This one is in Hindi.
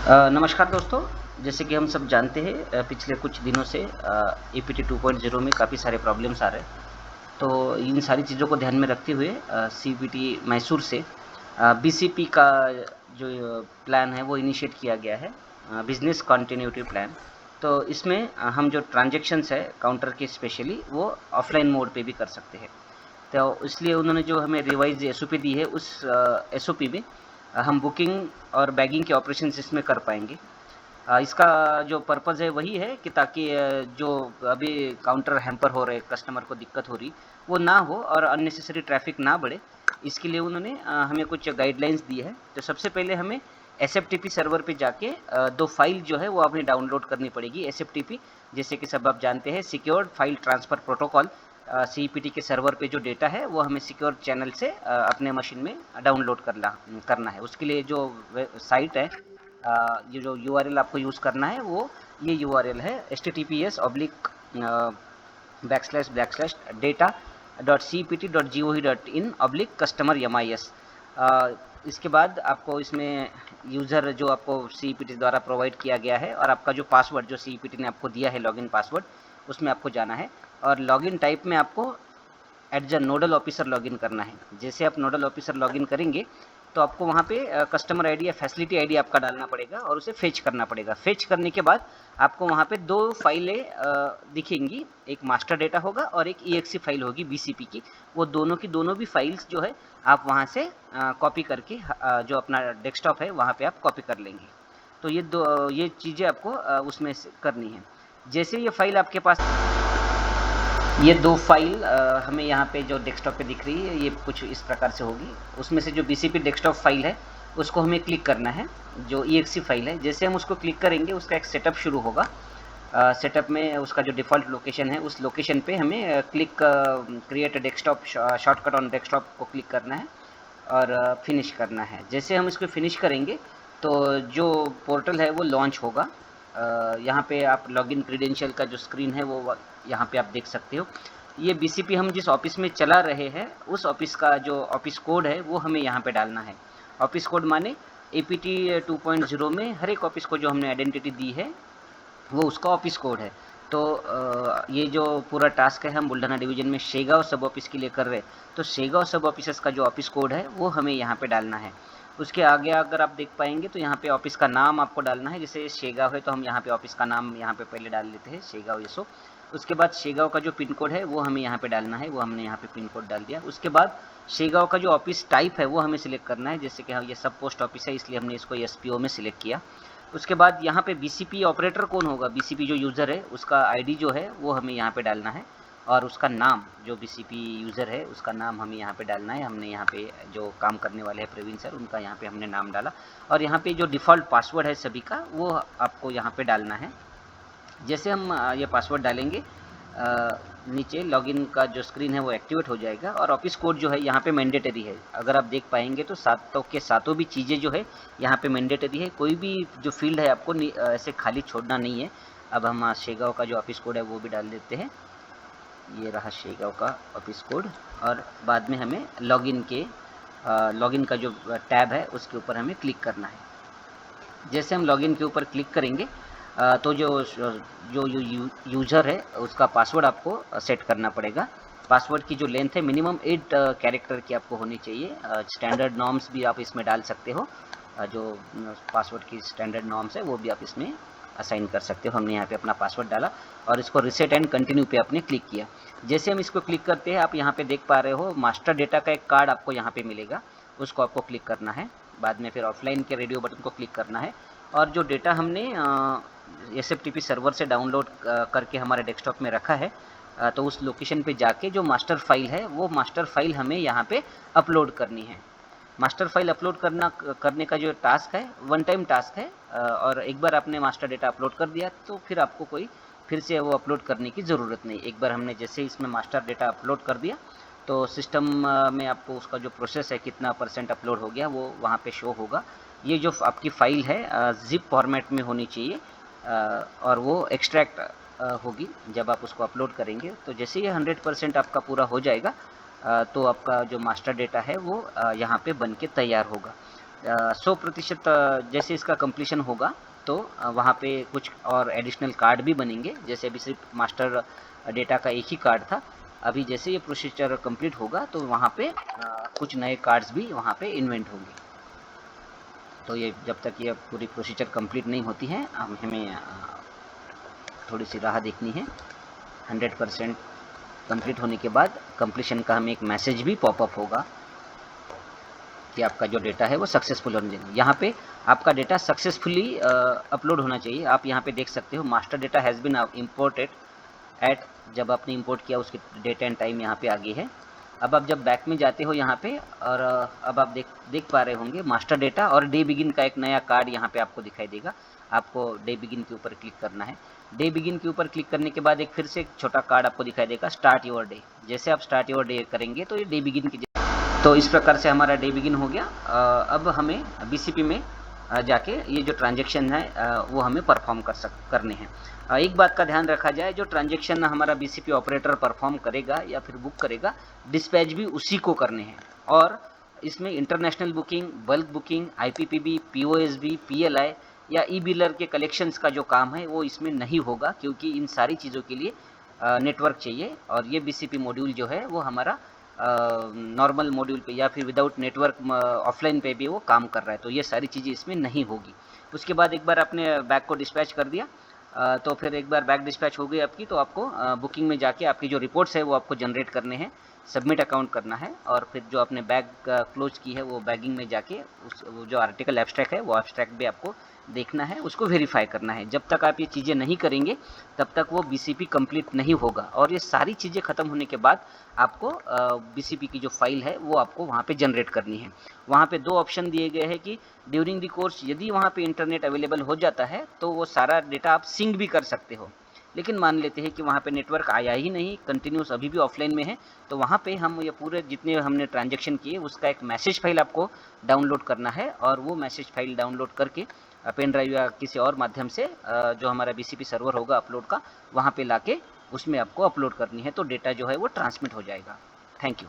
नमस्कार दोस्तों। जैसे कि हम सब जानते हैं पिछले कुछ दिनों से EPT 2.0 में काफ़ी सारे प्रॉब्लम्स आ रहे हैं। तो इन सारी चीज़ों को ध्यान में रखते हुए CBT मैसूर से BCP का जो प्लान है वो इनिशिएट किया गया है, बिजनेस कंटिन्यूटी प्लान। तो इसमें हम जो ट्रांजैक्शंस है काउंटर के स्पेशली वो ऑफलाइन मोड पे भी कर सकते हैं। तो इसलिए उन्होंने जो हमें रिवाइज SOP दी है उस SOP में हम बुकिंग और बैगिंग के ऑपरेशंस इसमें कर पाएंगे। इसका जो पर्पज़ है वही है कि ताकि जो अभी काउंटर हैम्पर हो रहे, कस्टमर को दिक्कत हो रही, वो ना हो और अननेसेसरी ट्रैफिक ना बढ़े। इसके लिए उन्होंने हमें कुछ गाइडलाइंस दी है। तो सबसे पहले हमें SFTP सर्वर पे जाके 2 फाइल जो है वो हमें डाउनलोड करनी पड़ेगी। SFTP जैसे कि सब आप जानते हैं, secured file transfer protocol. CPT के सर्वर पे जो डेटा है वो हमें सिक्योर चैनल से अपने मशीन में डाउनलोड करना है। उसके लिए जो साइट है, ये जो URL आपको यूज़ करना है वो ये URL है https://data.cpt.gov.in/customer-mis। इसके बाद आपको इसमें यूज़र जो आपको CPT द्वारा प्रोवाइड किया गया है और आपका जो पासवर्ड जो CPT ने आपको दिया है, लॉगिन पासवर्ड, उसमें आपको जाना है और लॉगिन टाइप में आपको at the nodal officer login करना है। जैसे आप नोडल ऑफिसर लॉगिन करेंगे तो आपको वहाँ पे कस्टमर आईडी या फैसिलिटी आईडी आपका डालना पड़ेगा और उसे फेच करना पड़ेगा। फेच करने के बाद आपको वहाँ पे 2 फाइलें दिखेंगी, एक मास्टर डेटा होगा और एक EXE फाइल होगी BCP की। वो दोनों की दोनों भी फाइल्स जो है आप वहाँ से कॉपी करके जो अपना डेस्कटॉप है वहाँ पे आप कॉपी कर लेंगे। तो ये चीज़ें आपको उसमें से करनी है। जैसे ये फाइल आपके पास, ये 2 फाइल हमें यहाँ पे जो डेस्कटॉप पे दिख रही है ये कुछ इस प्रकार से होगी। उसमें से जो BCP डेस्कटॉप फाइल है उसको हमें क्लिक करना है, जो EXE फाइल है। जैसे हम उसको क्लिक करेंगे उसका एक सेटअप शुरू होगा। सेटअप में उसका जो डिफ़ॉल्ट लोकेशन है उस लोकेशन पे हमें create desktop shortcut on desktop को क्लिक करना है और फिनिश करना है। जैसे हम इसको फिनिश करेंगे तो जो पोर्टल है वो लॉन्च होगा। यहाँ पे आप लॉगिन क्रीडेंशियल का जो स्क्रीन है वो यहाँ पे आप देख सकते हो। ये BCP हम जिस ऑफिस में चला रहे हैं उस ऑफिस का जो ऑफिस कोड है वो हमें यहाँ पे डालना है। ऑफिस कोड माने APT 2.0 में हर एक ऑफिस को जो हमने आइडेंटिटी दी है वो उसका ऑफिस कोड है। तो ये जो पूरा टास्क है हम बुल्ढाना डिवीज़न में शेगांव सब ऑफिस के लिए कर रहे हैं। तो शेगांव सब ऑफिसेस का जो ऑफिस कोड है वो हमें यहाँ पे डालना है। उसके आगे अगर आप देख पाएंगे तो यहाँ पे ऑफिस का नाम आपको डालना है। जैसे शेगांव है तो हम यहाँ पे ऑफिस का नाम यहाँ पे पहले डाल लेते हैं, शेगांव यसो। उसके बाद शेगांव का जो पिन कोड है वो हमें यहाँ पे डालना है, वो हमने यहाँ पे पिन कोड डाल दिया। उसके बाद शेगांव का जो ऑफिस टाइप है वो हमें सिलेक्ट करना है। जैसे कि हाँ, ये सब पोस्ट ऑफिस है इसलिए हमने इसको SPO में सिलेक्ट किया। उसके बाद यहाँ पे BCP ऑपरेटर कौन होगा, BCP जो यूज़र है उसका आईडी जो है वो हमें यहाँ पे डालना है और उसका नाम, जो BCP यूज़र है उसका नाम हमें यहाँ पे डालना है। हमने यहाँ पे जो काम करने वाले हैं प्रवीण सर, उनका यहाँ पे हमने नाम डाला और यहाँ पे जो डिफ़ॉल्ट पासवर्ड है सभी का वो आपको यहाँ पे डालना है। जैसे हम ये पासवर्ड डालेंगे नीचे लॉगिन का जो स्क्रीन है वो एक्टिवेट हो जाएगा और ऑफिस कोड जो है यहाँ पे मैंडेटरी है। अगर आप देख पाएंगे तो सातों के सातों भी चीज़ें जो है यहाँ पे मैंडेटरी है। कोई भी जो फील्ड है आपको ऐसे खाली छोड़ना नहीं है। अब हम शेगांव का जो ऑफिस कोड है वो भी डाल देते हैं। ये रहा शेगांव का ऑफिस कोड और बाद में हमें लॉगिन का जो टैब है उसके ऊपर हमें क्लिक करना है। जैसे हम लॉगिन के ऊपर क्लिक करेंगे तो जो यूज़र है उसका पासवर्ड आपको सेट करना पड़ेगा। पासवर्ड की जो लेंथ है मिनिमम 8 कैरेक्टर की आपको होनी चाहिए। स्टैंडर्ड नॉर्म्स भी आप इसमें डाल सकते हो। जो पासवर्ड की स्टैंडर्ड नॉर्म्स है वो भी आप इसमें असाइन कर सकते हो। हमने यहाँ पे अपना पासवर्ड डाला और इसको रिसेट एंड कंटिन्यू पे आपने क्लिक किया। जैसे हम इसको क्लिक करते हैं आप यहाँ पे देख पा रहे हो मास्टर डेटा का एक कार्ड आपको यहाँ पे मिलेगा, उसको आपको क्लिक करना है। बाद में फिर ऑफलाइन के रेडियो बटन को क्लिक करना है और जो डेटा हमने SFTP सर्वर से डाउनलोड करके हमारे डेस्कटॉप में रखा है तो उस लोकेशन पे जाके जो मास्टर फाइल है वो मास्टर फाइल हमें यहाँ पे अपलोड करनी है। मास्टर फाइल अपलोड करने का जो टास्क है वन टाइम टास्क है और एक बार आपने मास्टर डेटा अपलोड कर दिया तो फिर आपको कोई फिर से वो अपलोड करने की ज़रूरत नहीं। एक बार हमने जैसे इसमें मास्टर डेटा अपलोड कर दिया तो सिस्टम में आपको उसका जो प्रोसेस है कितना % अपलोड हो गया वो वहाँ पे शो होगा। ये जो आपकी फ़ाइल है ज़िप फॉर्मेट में होनी चाहिए और वो एक्सट्रैक्ट होगी जब आप उसको अपलोड करेंगे। तो जैसे ये 100% आपका पूरा हो जाएगा तो आपका जो मास्टर डेटा है वो यहाँ पे बन के तैयार होगा। 100% जैसे इसका कंप्लीशन होगा तो वहाँ पे कुछ और एडिशनल कार्ड भी बनेंगे। जैसे अभी सिर्फ मास्टर डेटा का एक ही कार्ड था, अभी जैसे ये प्रोसीजर कंप्लीट होगा तो वहाँ पे कुछ नए कार्ड्स भी वहाँ पे इन्वेंट होंगे। तो ये जब तक ये पूरी प्रोसीजर कंप्लीट नहीं होती है हमें थोड़ी सी राह देखनी है। 100% कंप्लीट होने के बाद कंप्लीशन का हमें एक मैसेज भी पॉपअप होगा कि आपका जो डेटा है वो सक्सेसफुल होने चाहिए। यहाँ पे आपका डेटा सक्सेसफुली अपलोड होना चाहिए। आप यहाँ पे देख सकते हो master data has been imported at, जब आपने इंपोर्ट किया उसके डेट एंड टाइम यहाँ पे आगे है। अब आप जब बैक में जाते हो यहाँ पे और अब आप देख पा रहे होंगे मास्टर डेटा और डे बिगिन का एक नया कार्ड यहाँ पे आपको दिखाई देगा। आपको डे बिगिन के ऊपर क्लिक करना है। डे बिगिन के ऊपर क्लिक करने के बाद एक फिर से एक छोटा कार्ड आपको दिखाई देगा स्टार्ट योर डे। जैसे आप स्टार्ट योर डे करेंगे तो ये डे बिगिन की, तो इस प्रकार से हमारा डे बिगिन हो गया। अब हमें बीसीपी में जाके ये जो ट्रांजैक्शन है वो हमें परफॉर्म करने हैं। एक बात का ध्यान रखा जाए, जो ट्रांजैक्शन हमारा बीसीपी ऑपरेटर परफॉर्म करेगा या फिर बुक करेगा, डिस्पैच भी उसी को करने हैं। और इसमें international booking, bulk booking, IPPB, POSB, PLI या ई बिलर के कलेक्शंस का जो काम है वो इसमें नहीं होगा, क्योंकि इन सारी चीज़ों के लिए नेटवर्क चाहिए। और ये बीसीपी मॉड्यूल जो है वो हमारा नॉर्मल मॉड्यूल पे या फिर विदाउट नेटवर्क ऑफलाइन पे भी वो काम कर रहा है, तो ये सारी चीज़ें इसमें नहीं होगी। उसके बाद एक बार आपने बैग को डिस्पैच कर दिया तो फिर एक बार बैग डिस्पैच हो गई आपकी, तो आपको बुकिंग में जाके आपकी जो रिपोर्ट्स है वो आपको जनरेट करने हैं, सबमिट अकाउंट करना है। और फिर जो आपने बैग क्लोज की है वो बैगिंग में जाके वो जो आर्टिकल एब्स्ट्रैक्ट है वो एब्स्ट्रैक्ट भी आपको देखना है, उसको वेरीफाई करना है। जब तक आप ये चीज़ें नहीं करेंगे तब तक वो बीसीपी कंप्लीट नहीं होगा। और ये सारी चीज़ें ख़त्म होने के बाद आपको बीसीपी की जो फाइल है वो आपको वहाँ पे जनरेट करनी है। वहाँ पे 2 ऑप्शन दिए गए हैं कि ड्यूरिंग द कोर्स यदि वहाँ पे इंटरनेट अवेलेबल हो जाता है तो वो सारा डेटा आप सिंक भी कर सकते हो। लेकिन मान लेते हैं कि वहाँ पे नेटवर्क आया ही नहीं, कंटिन्यूस अभी भी ऑफलाइन में है, तो वहाँ पे हम ये पूरे जितने हमने ट्रांजैक्शन किए उसका एक मैसेज फाइल आपको डाउनलोड करना है। और वो मैसेज फाइल डाउनलोड करके पेन ड्राइव या किसी और माध्यम से जो हमारा बीसीपी सर्वर होगा अपलोड का, वहाँ पे लाके उसमें आपको अपलोड करनी है, तो डेटा जो है वो ट्रांसमिट हो जाएगा। Thank you.